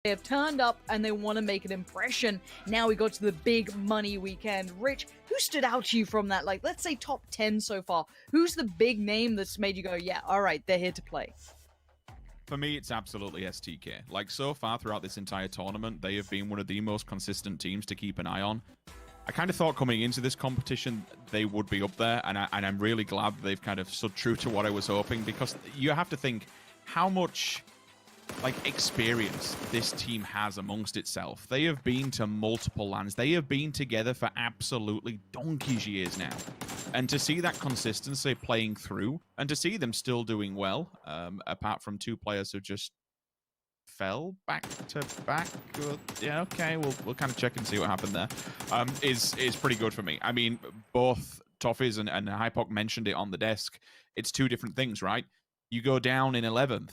They have turned up and they want to make an impression. Now we go to the big money weekend. Rich, who stood out to you from that? Like, let's say top 10 so far. Who's the big name that's made you go, yeah, all right, they're here to play? For me, it's absolutely STK. Like, so far throughout this entire tournament, they have been one of the most consistent teams to keep an eye on. I kind of thought coming into this competition, they would be up there, and I'm really glad they've kind of stood true to what I was hoping, because you have to think how much experience this team has amongst itself. They have been to multiple lands. They have been together for absolutely donkey's years now. And to see that consistency playing through, and to see them still doing well, apart from two players who just fell back to back. Yeah, okay, we'll kind of check and see what happened there. Is pretty good for me. I mean, both Toffees and Hypoc mentioned it on the desk. It's two different things, right? You go down in 11th,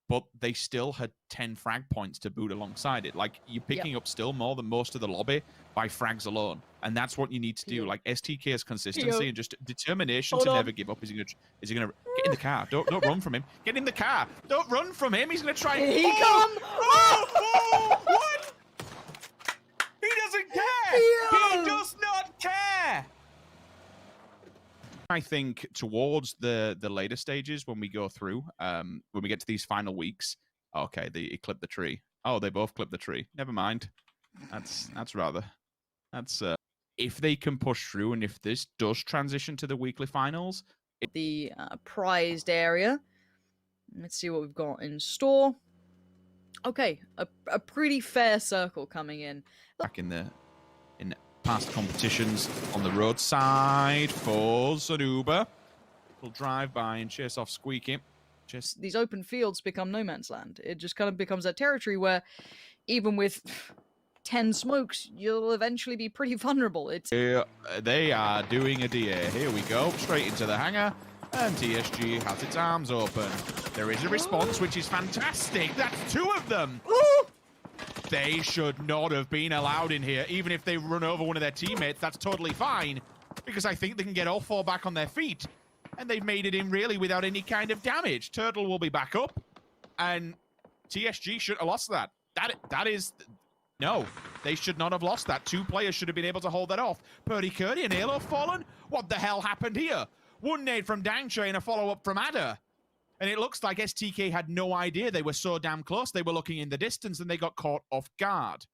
but they still had 10 frag points to boot alongside it. Like, you're picking up still more than most of the lobby by frags alone. And that's what you need to do. Like, STK's consistency and just determination to never give up. Is he gonna get in the car? Don't run from him. Get in the car. Don't run from him. He's gonna try and... Here he comes! What? He doesn't care! He does not care! I think towards the later stages, when we go through, when we get to these final weeks, okay, he clipped the tree. Oh, they both clipped the tree. Never mind. That's if they can push through, and if this does transition to the weekly finals, the prized area. Let's see what we've got in store. Okay, a pretty fair circle coming in. Back in past competitions on the roadside for Zanuba. Will drive by and chase off Squeaky. These open fields become no man's land. It just kind of becomes a territory where, even with 10 smokes, you'll eventually be pretty vulnerable. They are doing a DA. Here we go, straight into the hangar, and TSG has its arms open. There is a response, which is fantastic. That's two of them. Ooh! They should not have been allowed in here. Even if they run over one of their teammates, that's totally fine, because I think they can get all four back on their feet, and they've made it in really without any kind of damage. Turtle will be back up, and TSG should have lost that. That is... No, they should not have lost that. Two players should have been able to hold that off. Purdy Curdy and Halo fallen? What the hell happened here? One nade from Dangcha and a follow-up from Adder. And it looks like STK had no idea they were so damn close. They were looking in the distance and they got caught off guard.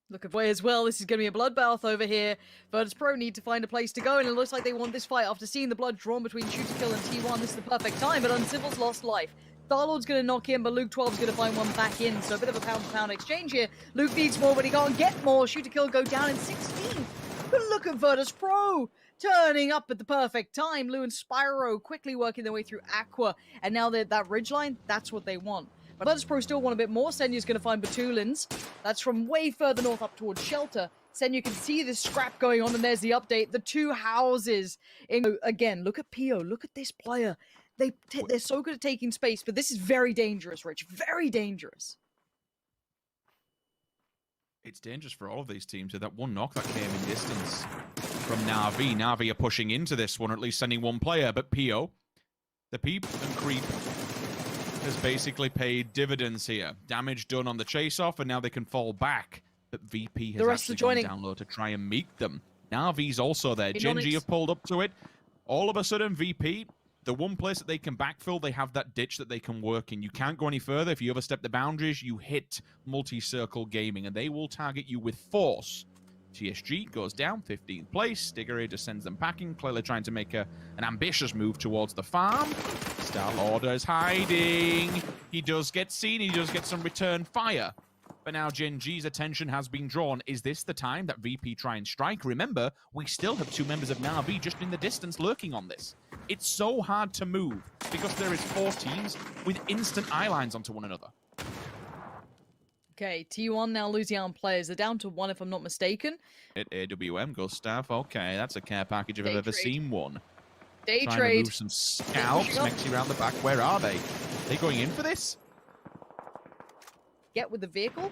Look at way as well. This is going to be a bloodbath over here. Virtus.pro need to find a place to go, and it looks like they want this fight after seeing the blood drawn between Shooter Kill and T1. This is the perfect time, but Uncivil's lost life. Starlord's going to knock in, but Luke 12's going to find one back in, so a bit of a pound-for-pound exchange here. Luke needs more, but he can't get more. Shooter Kill go down in 16. But look at Virtus.pro turning up at the perfect time. Lou and Spyro quickly working their way through Aqua, and now that ridgeline, that's what they want. But Virtus.pro still want a bit more. Senya's going to find Batulins. That's from way further north up towards Shelter. Senya can see this scrap going on, and there's the update. The two houses. Again, look at Pio. Look at this player. They're so good at taking space, but this is very dangerous, Rich. Very dangerous. It's dangerous for all of these teams. With that one knock that came in distance from Na'Vi. Na'Vi are pushing into this one, or at least sending one player. But Pio, the Peep and Creep, has basically paid dividends here. Damage done on the chase-off, and now they can fall back. But VP has actually gone down low to try and meet them. Na'Vi's also there. Gen.G have pulled up to it. All of a sudden, VP... The one place that they can backfill, they have that ditch that they can work in. You can't go any further. If you overstep the boundaries, you hit multi-circle gaming, and they will target you with force. TSG goes down, 15th place. Diggery just sends them packing, clearly trying to make an ambitious move towards the farm. Star-Lord is hiding. He does get seen. He does get some return fire. But now Gen.G's attention has been drawn. Is this the time that VP try and strike? Remember, we still have two members of Na'Vi just in the distance lurking on this. It's so hard to move because there is 4 teams with instant eye lines onto one another. Okay, T1 now losing out on players. They're down to 1 if I'm not mistaken. At AWM, Gustav. Okay, that's a care package if I've ever seen one. Daytrade. Trying to move some scalps. Mexi around the back. Where are they? Are they going in for this? Get with the vehicle.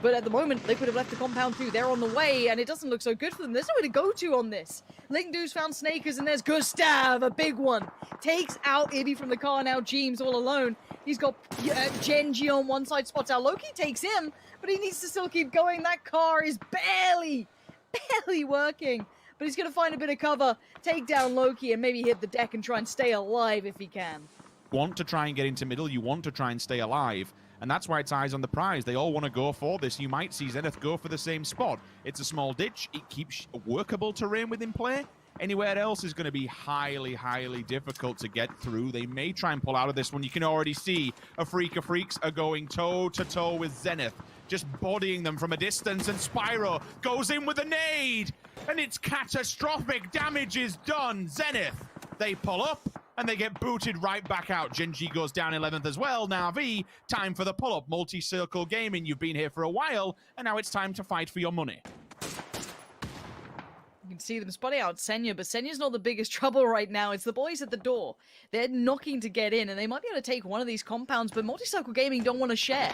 But at the moment, they could have left the compound too. They're on the way, and it doesn't look so good for them. There's nowhere to go to on this. Lingdu's found Snakers, and there's Gustav, a big one. Takes out Ibby from the car now. Jeems all alone. He's got Gen.G on one side, spots out Loki, takes him, but he needs to still keep going. That car is barely working. But he's going to find a bit of cover, take down Loki, and maybe hit the deck and try and stay alive if he can. Want to try and get into middle, you want to try and stay alive. And that's why it's eyes on the prize. They all want to go for this. You might see Zenith go for the same spot. It's a small ditch. It keeps workable terrain within play. Anywhere else is going to be highly, highly difficult to get through. They may try and pull out of this one. You can already see Afreeca Freecs are going toe-to-toe with Zenith, just bodying them from a distance, and Spyro goes in with a nade, and it's catastrophic. Damage is done. Zenith, they pull up, and they get booted right back out. Gen.G goes down 11th as well. Na'Vi, time for the pull-up. Multi-circle gaming. You've been here for a while, and now it's time to fight for your money. You can see them spotting out Senya, but Senya's not the biggest trouble right now. It's the boys at the door. They're knocking to get in, and they might be able to take one of these compounds, but Multi-Circle Gaming don't want to share.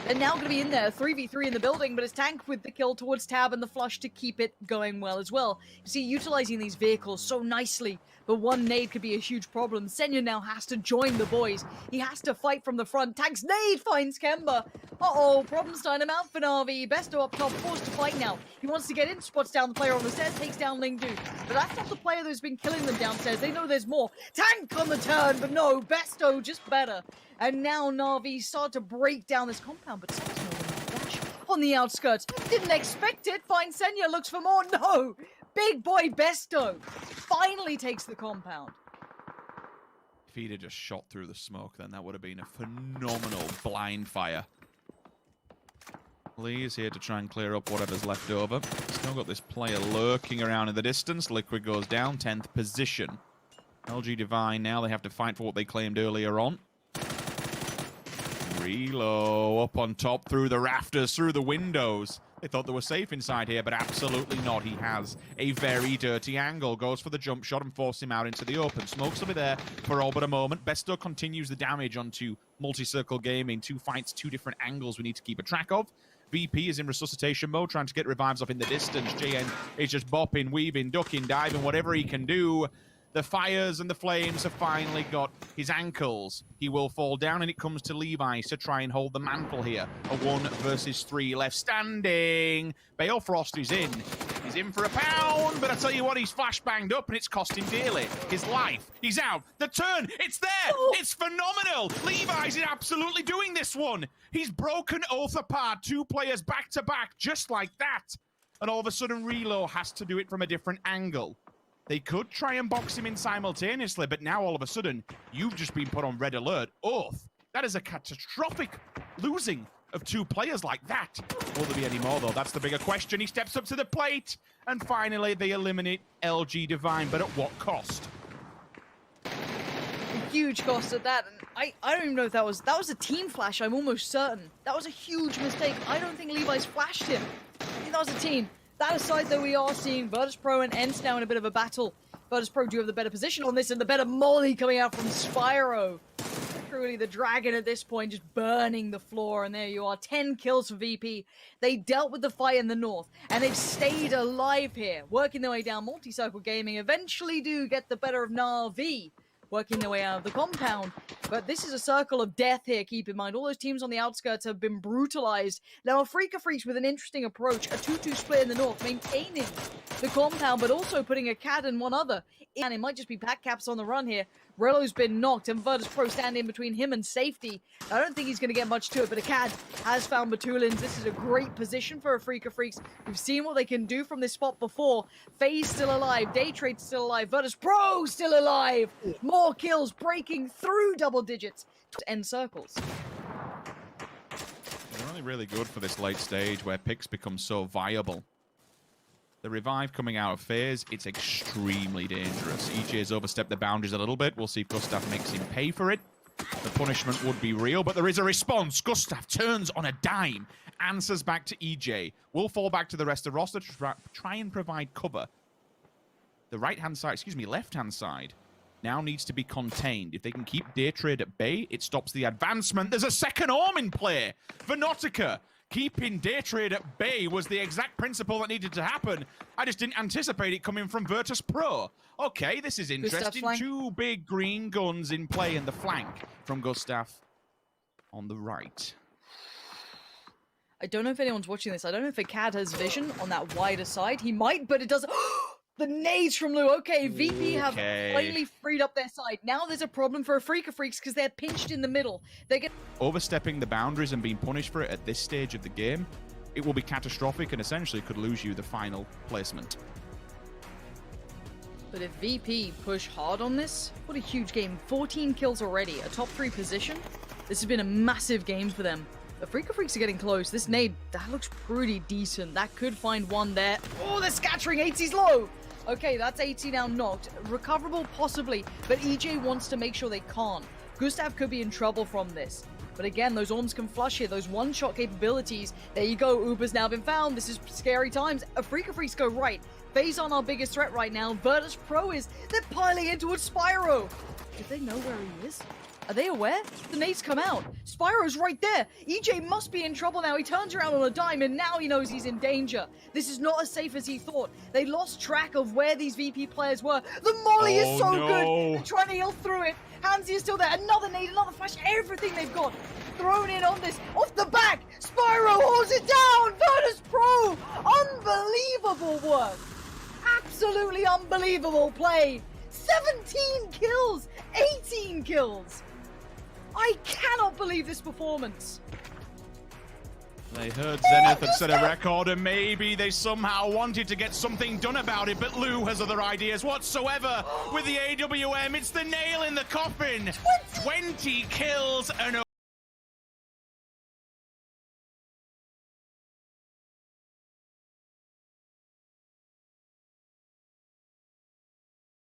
They're now going to be in there, 3v3 in the building, but it's Tank with the kill towards Tab and the flush to keep it going well as well. You see, utilizing these vehicles so nicely, but one nade could be a huge problem. Senya now has to join the boys. He has to fight from the front. Tank's nade finds Kemba. Uh-oh, problems time him out for Na'Vi. Besto up top, forced to fight now. He wants to get in, spots down the player on the stairs, takes down Lingdu. But that's not the player that's been killing them downstairs. They know there's more. Tank on the turn, but no, Besto just better. And now Na'Vi start to break down this compound, but Senya's no dash on the outskirts. Didn't expect it. Finds Senya, looks for more. No! Big boy Besto finally takes the compound. If he'd have just shot through the smoke, then that would have been a phenomenal blind fire. Lee is here to try and clear up whatever's left over. Still got this player lurking around in the distance. Liquid goes down, 10th position. LG Divine now, they have to fight for what they claimed earlier on. Relo up on top, through the rafters, through the windows. They thought they were safe inside here, but absolutely not. He has a very dirty angle. Goes for the jump shot and force him out into the open. Smokes will be there for all but a moment. Besto continues the damage onto Multi-Circle Gaming. 2 fights, 2 different angles we need to keep a track of. VP is in resuscitation mode, trying to get revives off in the distance. JN is just bopping, weaving, ducking, diving, whatever he can do. The fires and the flames have finally got his ankles. He will fall down, and it comes to Levi to try and hold the mantle here. A 1 versus 3 left standing. Balefrost is in. He's in for a pound, but I tell you what, he's flash-banged up, and it's cost him dearly. His life. He's out. The turn. It's there. It's phenomenal. Levi's absolutely doing this one. He's broken Oath apart. 2 players back-to-back, just like that. And all of a sudden, Relo has to do it from a different angle. They could try and box him in simultaneously, but now all of a sudden, you've just been put on red alert. Oath, that is a catastrophic losing of 2 players like that. Will there be any more, though? That's the bigger question. He steps up to the plate, and finally they eliminate LG Divine, but at what cost? A huge cost at that, and I don't even know if that was a team flash, I'm almost certain. That was a huge mistake. I don't think Levi's flashed him. I think that was a team. That aside, though, we are seeing Virtus.pro and Ence now in a bit of a battle. Virtus.pro do have the better position on this, and the better molly coming out from Spyro. Truly the dragon at this point, just burning the floor, and there you are. 10 kills for VP. They dealt with the fight in the north, and they've stayed alive here, working their way down. Multi-Circle Gaming eventually do get the better of Na'Vi, working their way out of the compound. But this is a circle of death here, keep in mind. All those teams on the outskirts have been brutalized. Now, Afreeca Freecs with an interesting approach, a 2-2 split in the north, maintaining the compound, but also putting a CAD and one other. And it might just be Pack Caps on the run here. Relo's been knocked, and Virtus.pro stand in between him and safety. I don't think he's going to get much to it, but a CAD has found Batulins. This is a great position for Afreeca Freecs. We've seen what they can do from this spot before. FaZe still alive, Daytrade still alive, Virtus.pro still alive. More kills, breaking through double digits to end circles. They're only really good for this late stage where picks become so viable. The revive coming out of FaZe, it's extremely dangerous. EJ's overstepped the boundaries a little bit. We'll see if Gustav makes him pay for it. The punishment would be real, but there is a response. Gustav turns on a dime, answers back to EJ. Will fall back to the rest of the roster to try and provide cover. The right-hand side, left-hand side now needs to be contained. If they can keep Daytrade at bay, it stops the advancement. There's a second arm in play. Venotica keeping Daytrade at bay was the exact principle that needed to happen. I just didn't anticipate it coming from Virtus.pro. Okay, this is interesting. Two big green guns in play in the flank from Gustav on the right. I don't know if anyone's watching this. I don't know if Acad has vision on that wider side. He might, but it doesn't. The nades from Lou. Okay, VP have plainly freed up their side. Now there's a problem for Afreeca Freecs because they're pinched in the middle. They get overstepping the boundaries and being punished for it at this stage of the game. It will be catastrophic and essentially could lose you the final placement. But if VP push hard on this, what a huge game. 14 kills already, a top 3 position. This has been a massive game for them. Afreeca Freecs are getting close. This nade, that looks pretty decent. That could find one there. Oh, they're scattering. 80's low. Okay, that's 80 now knocked. Recoverable possibly, but EJ wants to make sure they can't. Gustav could be in trouble from this. But again, those orms can flush here, those one-shot capabilities. There you go, Uber's now been found. This is scary times. Afreeca Freecs go right. FaZe on our biggest threat right now. Virtus.pro is, they're piling in towards Spyro. Do they know where he is? Are they aware? The nades come out. Spyro's right there. EJ must be in trouble now. He turns around on a dime and now he knows he's in danger. This is not as safe as he thought. They lost track of where these VP players were. The molly is so good. They're trying to heal through it. Hansy is still there. Another nade, another flash. Everything they've got thrown in on this. Off the back. Spyro holds it down. Virtus.pro. Unbelievable work. Absolutely unbelievable play. 17 kills. 18 kills. I cannot believe this performance. They heard Zenith had set a record and maybe they somehow wanted to get something done about it, but Lou has other ideas whatsoever with the AWM. It's the nail in the coffin. 20 kills and